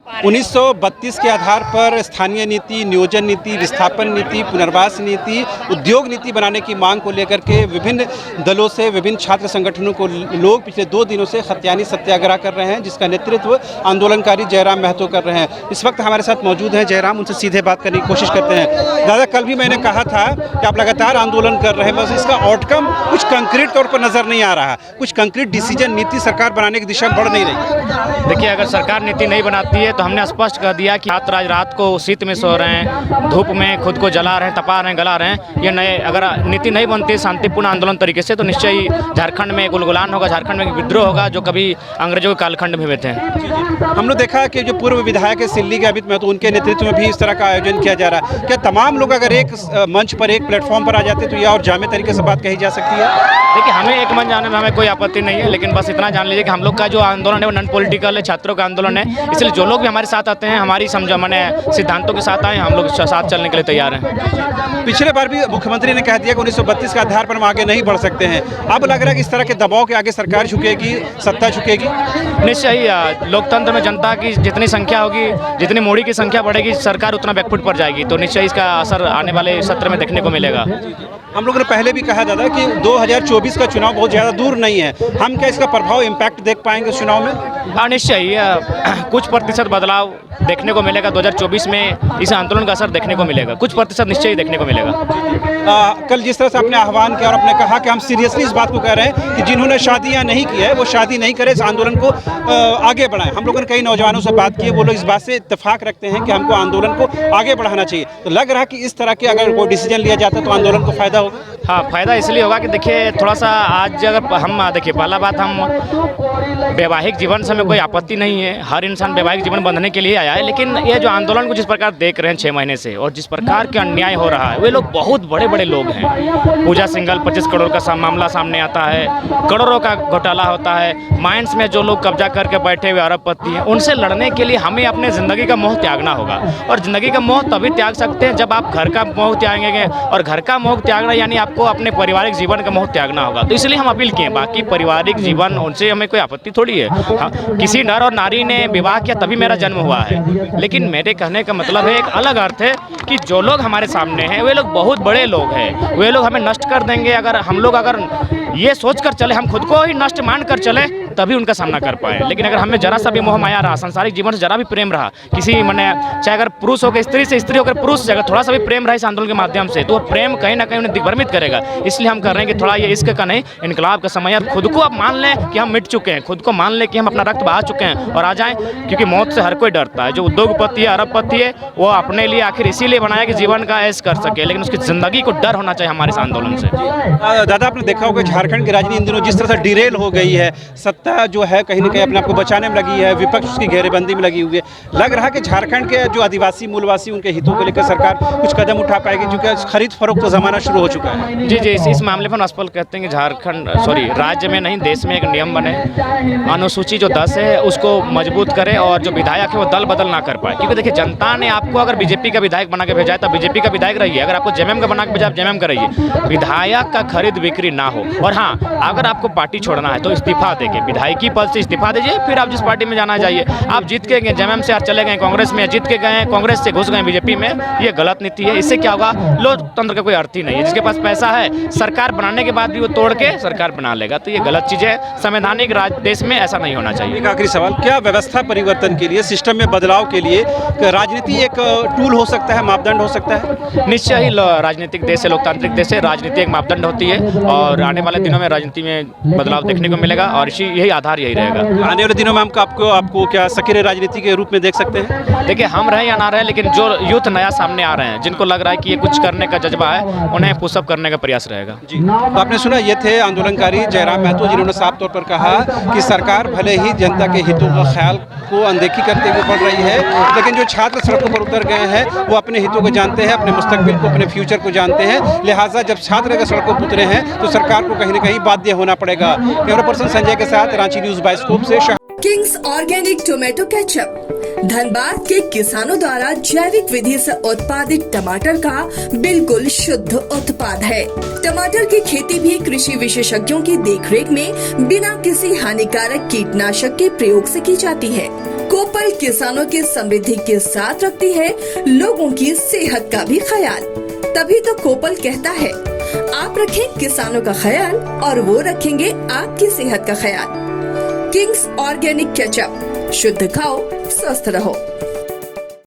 1932 के आधार पर स्थानीय नीति, नियोजन नीति, विस्थापन नीति, पुनर्वास नीति, उद्योग नीति बनाने की मांग को लेकर के विभिन्न दलों से, विभिन्न छात्र संगठनों को लोग पिछले 2 दिनों से खतियानी सत्याग्रह कर रहे हैं, जिसका नेतृत्व आंदोलनकारी जयराम महतो कर रहे हैं। इस वक्त हमारे साथ मौजूद हैं जयराम, उनसे सीधे बात करने की कोशिश करते हैं। दादा, कल भी मैंने कहा था कि आप लगातार आंदोलन कर रहे हैं, बस इसका आउटकम कुछ कंक्रीट तौर पर नजर नहीं आ रहा, कुछ कंक्रीट डिसीजन नीति सरकार बनाने की दिशा में बढ़ नहीं रही। देखिए, अगर सरकार नीति नहीं बनाती है तो हमने स्पष्ट कर दिया कि छात्र आज रात को शीत में सो रहे हैं, धूप में खुद को जला रहे हैं, तपा रहे हैं, गला रहे हैं। ये नए अगर नीति नहीं बनती शांतिपूर्ण आंदोलन तरीके से तो निश्चय ही झारखंड में गुलगुलान होगा, झारखंड में विद्रोह होगा जो कभी अंग्रेजों के कालखंड में हुए थे। हमने देखा कि जो पूर्व विधायक है सिल्ली के अमित महतो, उनके नेतृत्व में भी इस तरह का आयोजन किया जा रहा है। क्या तमाम लोग अगर एक मंच पर, एक प्लेटफॉर्म पर आ जाते तो यह और जामे तरीके से बात कही जा सकती है? देखिए, हमें एक मंच जाने में हमें कोई आपत्ति नहीं है, लेकिन बस इतना जान लीजिए कि हम लोग का जो आंदोलन है वो नॉन पॉलिटिकल है, छात्रों का आंदोलन है। इसलिए जो लोग भी हमारे साथ आते हैं, हमारी समझ मैंने सिद्धांतों के साथ आए, हम लोग साथ चलने के लिए तैयार हैं। पिछले बार भी मुख्यमंत्री ने कह दिया कि 1932 के आधार पर हम आगे नहीं बढ़ सकते हैं। अब लग रहा है कि इस तरह के दबाव के आगे सरकार झुकेगी, सत्ता झुकेगी? निश्चय ही लोकतंत्र में जनता की जितनी संख्या होगी, जितनी मोड़ी की संख्या बढ़ेगी, सरकार उतना बैकफुट पर जाएगी। तो निश्चय इसका असर आने वाले सत्र में देखने को मिलेगा। हम लोगों ने पहले भी कहा दादा कि 2024 का चुनाव बहुत ज़्यादा दूर नहीं है, हम क्या इसका प्रभाव, इम्पैक्ट देख पाएंगे उस चुनाव में? हाँ, निश्चय ही कुछ प्रतिशत बदलाव देखने को मिलेगा। 2024 में इस आंदोलन का असर देखने को मिलेगा, कुछ प्रतिशत निश्चय ही देखने को मिलेगा। कल जिस तरह से आपने आह्वान किया और आपने कहा कि हम सीरियसली इस बात को कह रहे हैं कि जिन्होंने शादियां नहीं की है वो शादी नहीं करे, इस आंदोलन को आगे बढ़ाएं। हम लोगों ने कई नौजवानों से बात की है, वो लोग इस बात से इत्तेफाक रखते हैं कि हमको आंदोलन को आगे बढ़ाना चाहिए। तो लग रहा है कि इस तरह के अगर कोई डिसीजन लिया जाता तो आंदोलन को फायदा होगा। हाँ, फायदा इसलिए होगा कि देखिए, थोड़ा सा आज अगर हम देखिए, पहला बात, हम वैवाहिक जीवन से हमें कोई आपत्ति नहीं है, हर इंसान वैवाहिक जीवन बंधने के लिए आया है। लेकिन ये जो आंदोलन को जिस प्रकार देख रहे हैं 6 महीने से, और जिस प्रकार के अन्याय हो रहा है, वे लोग बहुत बड़े बड़े लोग हैं। पूजा सिंघल 25 करोड़ का मामला सामने आता है, करोड़ों का घोटाला होता है, माइंस में जो लोग कब्जा करके बैठे हुए अरबपति हैं, उनसे लड़ने के लिए हमें अपने ज़िंदगी का मोह त्यागना होगा। और ज़िंदगी का मोह तभी त्याग सकते हैं जब आप घर का मोह त्यागेंगे, और घर का मोह त्यागना यानी आपको अपने पारिवारिक जीवन का मोह त्यागना होगा। तो इसलिए हम अपील किए, बाकी पारिवारिक जीवन उनसे हमें कोई आपत्ति थोड़ी है। हाँ, किसी नर और नारी ने विवाह किया तभी मेरा जन्म हुआ है, लेकिन मेरे कहने का मतलब है, एक अलग अर्थ है कि जो लोग हमारे सामने हैं वे लोग बहुत बड़े लोग हैं, वे लोग हमें नष्ट कर देंगे। अगर हम लोग अगर ये सोच कर चले, हम खुद को ही नष्ट मान कर चले, तभी उनका सामना कर पाए। लेकिन अगर हमें जरा सा भी मोह माया रहा, सांसारिक जीवन से जरा भी प्रेम रहा, किसी मैंने चाहे अगर पुरुष होकर स्त्री से, स्त्री होकर पुरुष से, अगर थोड़ा सा भी प्रेम रहा इस आंदोलन के माध्यम से, तो वो प्रेम कहीं ना कहीं उन्हें दिग्भ्रमित करेगा। इसलिए हम कर रहे हैं कि थोड़ा ये इश्क का नहीं, इनकलाब का समय है। खुद को अब मान लें कि हम मिट चुके हैं, खुद को मान लें कि हम अपना रक्त बहा चुके हैं और आ जाएं, क्योंकि मौत से हर कोई डरता है। जो उद्योगपति है, अरबपति है, वो अपने लिए आखिर इसीलिए बनाया कि जीवन का ऐश कर सके, लेकिन उसकी जिंदगी को डर होना चाहिए हमारे इस आंदोलन से। दादा, आपने देखा होगा झारखंड की राजनीति इन दिनों जिस तरह से डिरेल हो गई है, सत्ता जो है कहीं ना कहीं अपने आप को बचाने में लगी है, विपक्ष उसकी घेरेबंदी में लगी हुई है। लग रहा है कि झारखंड के जो आदिवासी मूलवासी, उनके हितों को लेकर सरकार कुछ कदम उठा पाएगी, क्योंकि खरीद फरोख्त का जमाना शुरू हो चुका है। जी, इस मामले पर अस्पष्ट कहते हैं कि झारखंड राज्य में नहीं, देश में एक नियम बने, अनुसूची जो 10 है उसको मजबूत करे, और जो विधायक है वो दल बदल ना कर पाए। क्योंकि देखिए, जनता ने आपको अगर बीजेपी का विधायक बना के भेजा है तो बीजेपी का विधायक रहिए, अगर आपको जेएमएम का बना के भेजा आप जेएमएम का रहिए। विधायक का खरीद बिक्री ना हो। और हाँ, अगर आपको पार्टी छोड़ना है तो इस्तीफा देके विधायकी पद से इस्तीफा दीजिए, फिर आप जिस पार्टी में जाना चाहिए। आप जीत के गए जेएमएम से, चले गए कांग्रेस में, जीत के गए कांग्रेस से घुस गए बीजेपी में, ये गलत नीति है। इससे क्या होगा, लोकतंत्र का कोई अर्थ ही नहीं है। जिसके पास पैसा है, सरकार बनाने के बाद भी वो तोड़ के सरकार बना लेगा, तो ये गलत चीज़ है। संवैधानिक देश में ऐसा नहीं होना चाहिए। एक आखिरी सवाल, क्या व्यवस्था परिवर्तन के लिए, सिस्टम में बदलाव के लिए राजनीति एक टूल हो सकता है, मापदंड हो सकता है? निश्चय ही राजनीतिक देश है, लोकतांत्रिक देश है, राजनीति एक मापदंड होती है, और आने वाले दिनों में राजनीति में बदलाव देखने को मिलेगा, और यही आधार यही रहेगा। आने वाले दिनों में आपको क्या सक्रिय राजनीति के रूप में देख सकते हैं? देखिए, हम रहे या ना रहे, लेकिन जो यूथ नया सामने आ रहे हैं, जिनको लग रहा है कि ये कुछ करने का जज्बा है, उन्हें पुशअप करने का प्रयास रहेगा। जी, तो आपने सुना, ये थे आंदोलनकारी जयराम महतो, जिन्होंने साफ तौर पर कहा कि सरकार भले ही जनता के हितों का ख्याल को अनदेखी करते हुए बढ़ रही है, लेकिन जो छात्र सड़कों पर उतर गए हैं वो अपने हितों को जानते हैं, अपने मुस्तकबिल को, अपने फ्यूचर को जानते हैं। लिहाजा जब छात्र अगर सड़कों पर उतरे हैं तो सरकार को कहीं ना कहीं बाध्य होना पड़ेगा। कैमरा पर्सन संजय के साथ रांची न्यूज़ बाइस्कोप से Kings organic tomato ketchup, Dhanbad के किसानों द्वारा जैविक विधि से उत्पादित टमाटर का बिल्कुल शुद्ध उत्पाद है। टमाटर की खेती भी कृषि विशेषज्ञों की देखरेख में बिना किसी हानिकारक कीटनाशक के प्रयोग से की जाती है। कोपल किसानों की समृद्धि के साथ रखती है लोगों की सेहत का भी ख्याल। तभी तो कोपल कहता है, आप रखें किसानों का ख्याल और वो रखेंगे आपकी सेहत का ख्याल। किंग्स ऑर्गेनिक केचप, शुद्ध खाओ स्वस्थ रहो।